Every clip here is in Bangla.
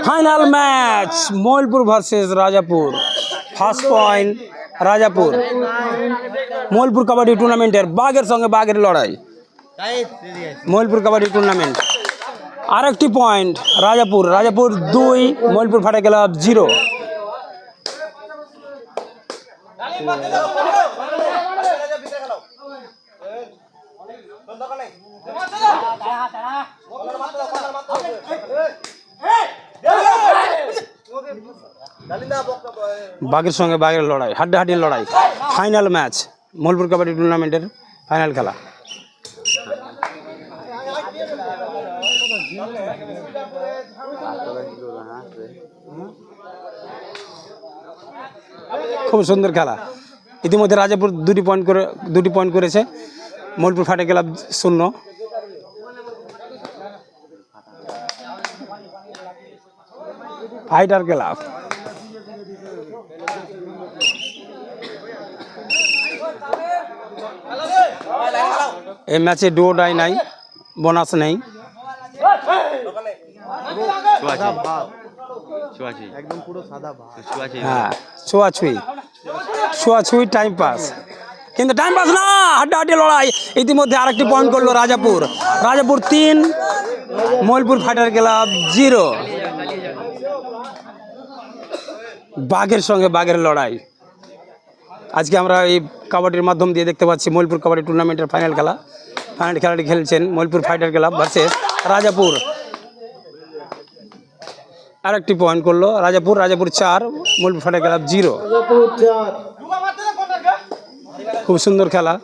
Final match Moilpur versus Rajapur. First point Rajapur. Moilpur kabaddi টুর্নামেন্টের বাঘের সঙ্গে বাঘের লড়াই। মইলপুর কাবাডি টুর্নামেন্ট। আরেকটি point Rajapur. Rajapur 2, Moilpur fighter club 0। বাঘের সঙ্গে বাঘের লড়াই, হাড্ডাহাড্ডির লড়াই। ফাইনাল ম্যাচ মইলপুর কাবাডি টুর্নামেন্টের ফাইনাল খেলা। খুব সুন্দর খেলা। ইতিমধ্যে রাজাপুর 2 পয়েন্ট করেছে, মইলপুর ফাটা ক্লাব 0। ফাইটার ক্লাব এই ম্যাচে ডো ডাই নাই, বোনাস নেই। হ্যাঁ, ছোঁয়াছুঁই টাইম পাস, কিন্তু টাইম পাস না, হাড্ডাহাড্ডি লড়াই। ইতিমধ্যে আরেকটি পয়েন্ট করলো রাজাপুর। Rajapur 3, Moilpur fighter club 0। বাঘের সঙ্গে বাঘের লড়াই আজকে আমরা এই কাবাডির মাধ্যম দিয়ে দেখতে পাচ্ছি। মইলপুর কাবাডি টুর্নামেন্টের ফাইনাল খেলা। ফাইনাল খেলাটি খেলছেন Moilpur fighter club versus Rajapur. আরেকটি পয়েন্ট করলো রাজাপুর। Rajapur 4, Moilpur fighter club 0। খুব সুন্দর খেলা।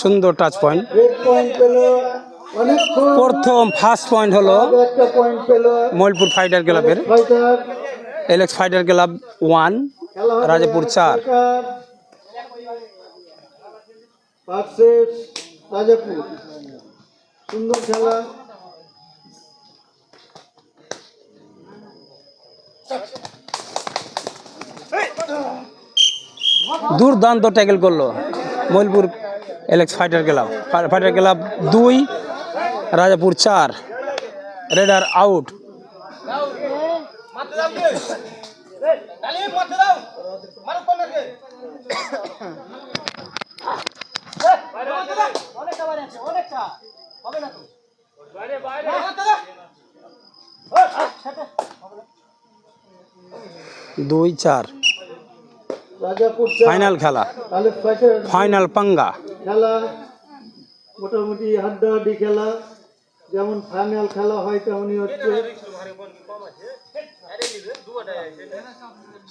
সুন্দর টাচ পয়েন্ট। প্রথম ফার্স্ট পয়েন্ট হলো মইলপুর ফাইটার ক্লাবের। Alex fighter club 1, Rajapur 4। সুন্দর খেলা। দুর্দান্ত ট্যাকেল করলো Moilpur Alex fighter club. Fighter club 2, Rajapur 4। Raider out. দুই 4 ফাইনাল খেলা। ফাইনাল পাঙ্গা খেলা মোটামুটি হাড্ডাহাড্ডি খেলা। যেমন ফাইনাল খেলা হয় তেমনই হচ্ছে।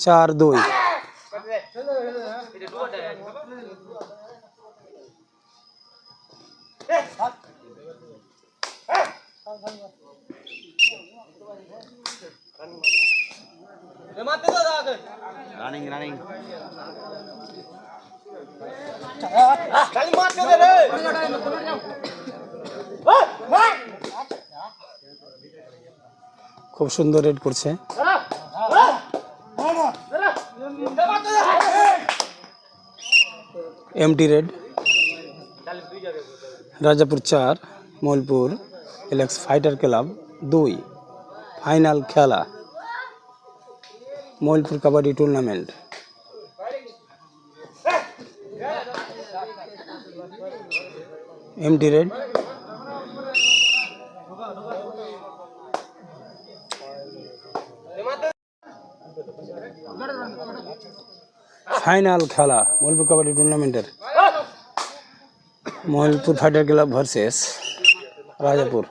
4-2। রানিং খুব সুন্দর রেড করছে। Empty raid. Rajapur 4, Moilpur Alex fighter club 2। Final খেলা Moilpur kabaddi tournament. Empty raid. Final খেলা মইলপুর কাবাডি টুর্নামেন্টের। Moilpur fighter club versus Rajapur.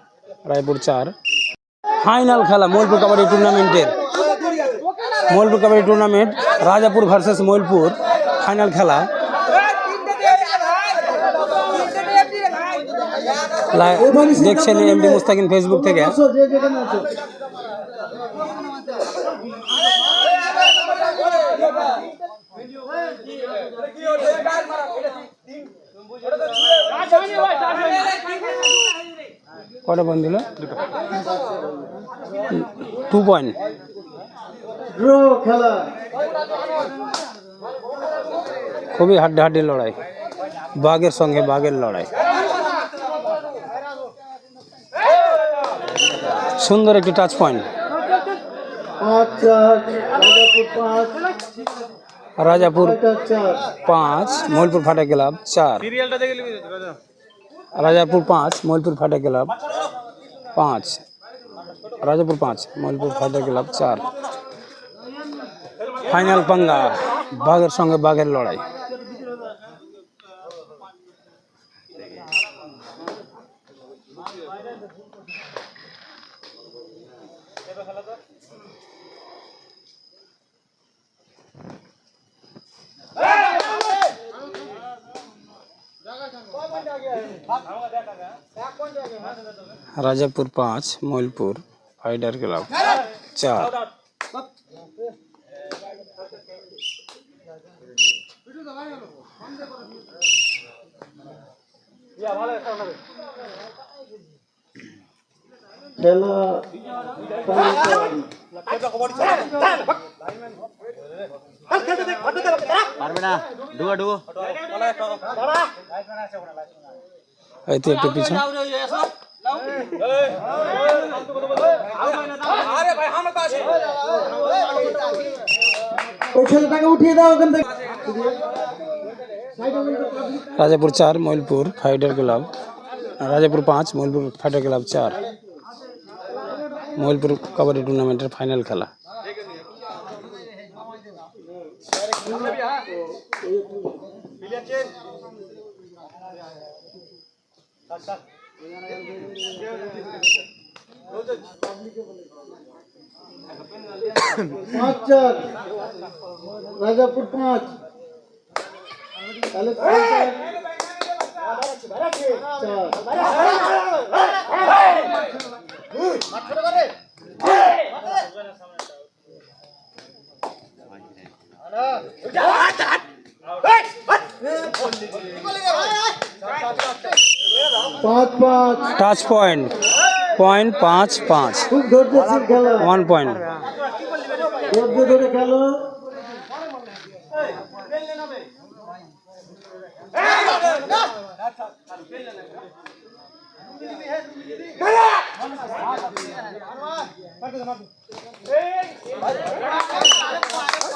Raipur 4। Final খেলা মইলপুর কাবাডি টুর্নামেন্টের। Moilpur kabaddi tournament Rajapur versus Moilpur. Final খেলা। দেখছেন এমডি মুস্তাকিন ফেসবুক থেকে। কটা পয়েন্ট দিল? 2 পয়েন্ট। খুবই হাড্ডাহাড্ডি লড়াই, বাঘের সঙ্গে বাঘের লড়াই। সুন্দর একটি touch point. 5-4 Rajapur 5 Rajapur fighter 4 5 মইলপুর fighter club 4। Rajapur 5 মইলপুর fighter club 5। Rajapur 5 মইলপুর fighter club 4। Final পাঙ্গা, বাঘের সঙ্গে বাঘের লড়াই। Rajapur 5 Moilpur fighter club 4। খেলা পারবে না ডুবো ডুবো এই তো একটু পিছনে। ওই ছেলেটাকে উঠিয়ে দাও ওখান থেকে। Rajapur 4 Moilpur fighter club, Rajapur 5 Moilpur fighter club 4। Moilpur kabaddi টুর্নামেন্টের ফাইনাল খেলা। পাঁচ চার রাজাপুর 5 তাহলে 5-5 টাচ পয়েন্ট 5-5 খুব ধৈর্যশীল খেলা 1 পয়েন্ট। ধৈর্য ধরে খেলো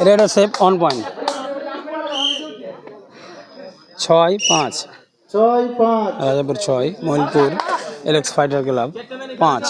raider save 1 point. 6-5 6-5 Rajapur 6 Moilpur Alex fighter club 5।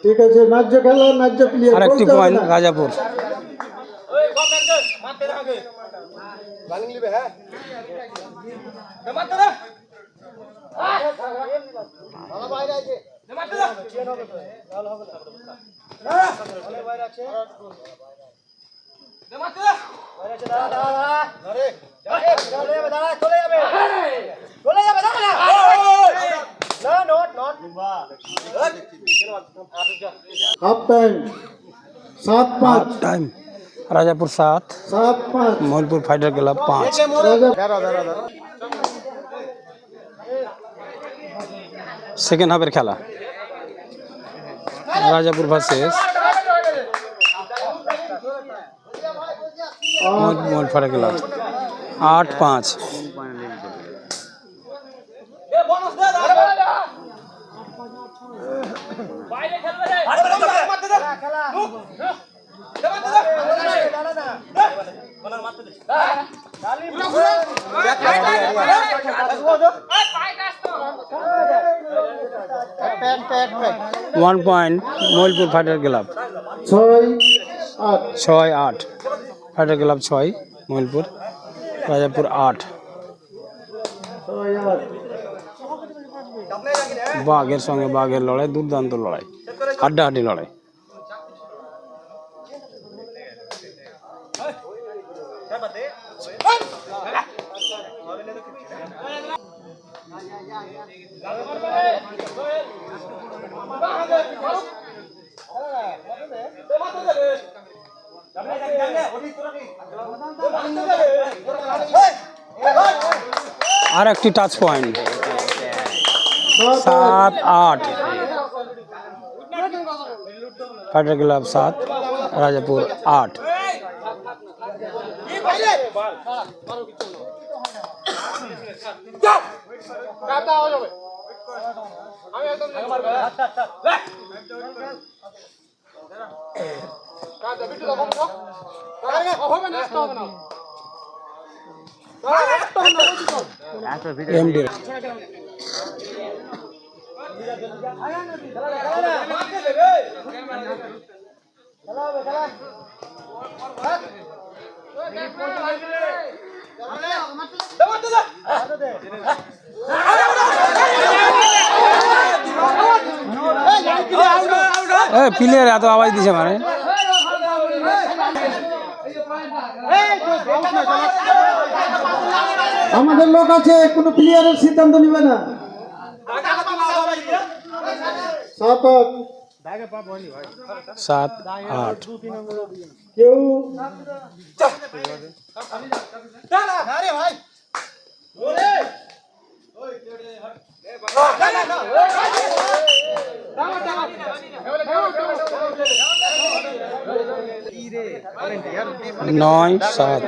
ঠিক আছে ন্যায্য খেলা ন্যায্য প্লেয়ার আরেকটি point Rajapur. Half time 7-5 time Rajapur 7 7-5 Moilpur fighter club 5। Second হাফের খেলা, Rajapur versus Moilpur fighter club 8-5। One point Moilpur fighter club 6-8 6-8 fighter club 6 Moilpur Rajapur 8। 6-8 বাঘের সঙ্গে বাঘের লড়াই, দুর্দান্ত লড়াই, হাড্ডাহাড্ডি লড়াই। আর একটি touch point 7-8 fighter club 7 Rajapur 8। MD player এত আওয়াজ দিছে মানে আমাদের লোক আছে, কোনো প্লেয়ারের সিদ্ধান্ত নিবে না। 7-8 কেউ নয় 7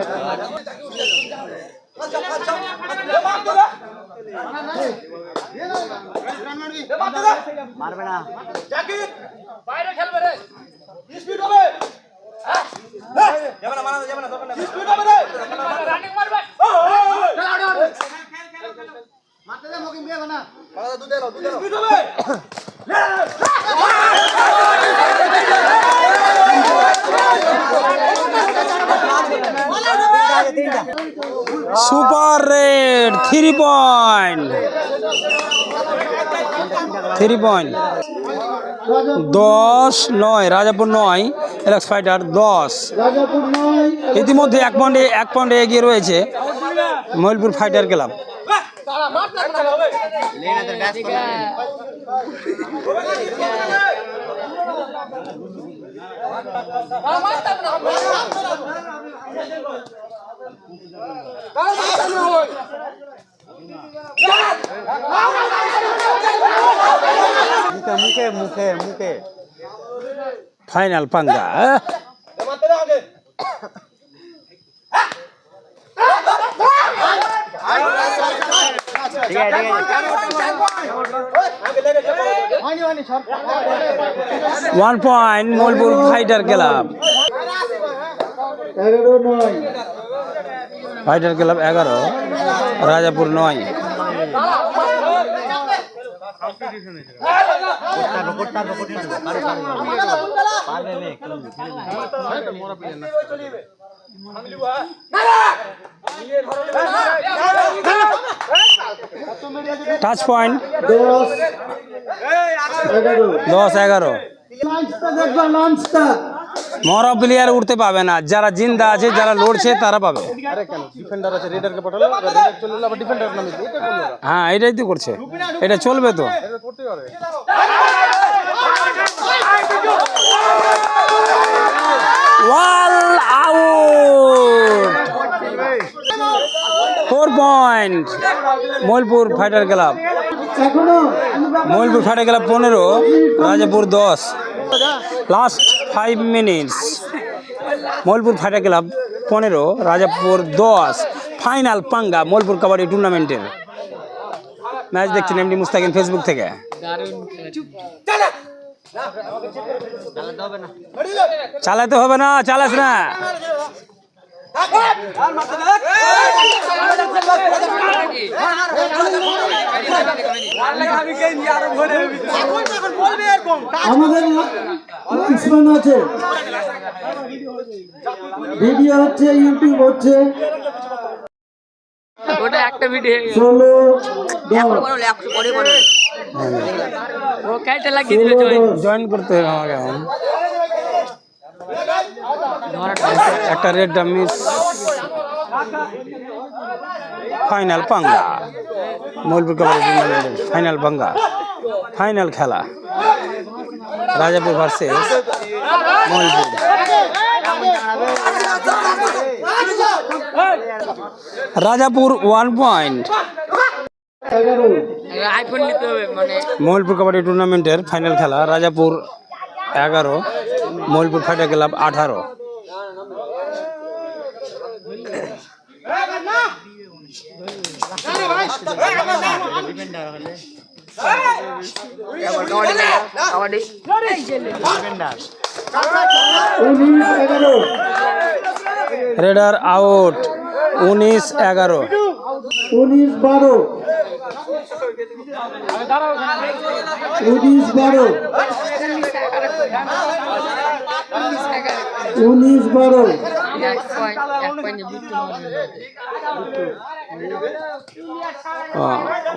মারবে না super red 3 point 10-9 Rajapur 9 LX fighter 10। Rajapur 9 ইতিমধ্যে এক পয়েন্টে এগিয়ে রয়েছে মইলপুর ফাইটার ক্লাব। মুখে মুখে মুখে ফাইনাল পাঙ্গা ঠিক আছে 1 point Moilpur fighter club. 11-9 fighter club 11 Rajapur 9। Touch point 10-11। মরা প্লেয়ার উঠতে পাবে না, যারা জিন্দা আছে যারা লড়ছে তারা পাবে। হ্যাঁ এটাই তো করছে, এটা চলবে তো। All out 4 point Moilpur fighter club. Moilpur fighter club 15 Rajapur 10। Last 5 minutes Moilpur fighter club 15 Rajapur 10। Final পাঙ্গা মইলপুর কাবাডি টুর্নামেন্টের ম্যাচ দেখছেন এমডি মুস্তাকিম ফেসবুক থেকে। চালাতে হবে না, চালাস না। আমাদের ইসমান আছে, ভিডিও হচ্ছে, ইউটিউব হচ্ছে। ওটা একটা ভিডিও 16-10 ও কাইটা লাগিয়ে দিল জয়েন করতে হবে আমাকে এখন। একটা রেড মিস ফাইনাল পাঙ্গা মইলপুর কাবাডি টুর্নামেন্টের ফাইনাল পাঙ্গা ফাইনাল খেলা Rajapur versus Moilpur. Rajapur 1 point. IPhone নিতে হবে মানে মইলপুর কাবাডি টুর্নামেন্টের ফাইনাল খেলা Rajapur 11 Moilpur fighter club 18। Kabaddi raider out 19-11 19-12 19-12 19-12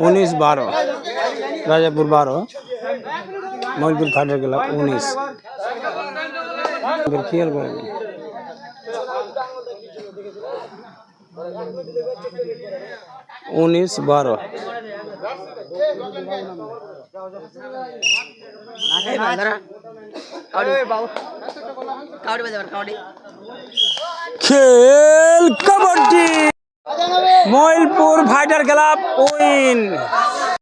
19-12 Rajapur 12 Moilpur fighter club 19। খেয়াল করেন 19-12 খেল kabaddi Moilpur fighter club win.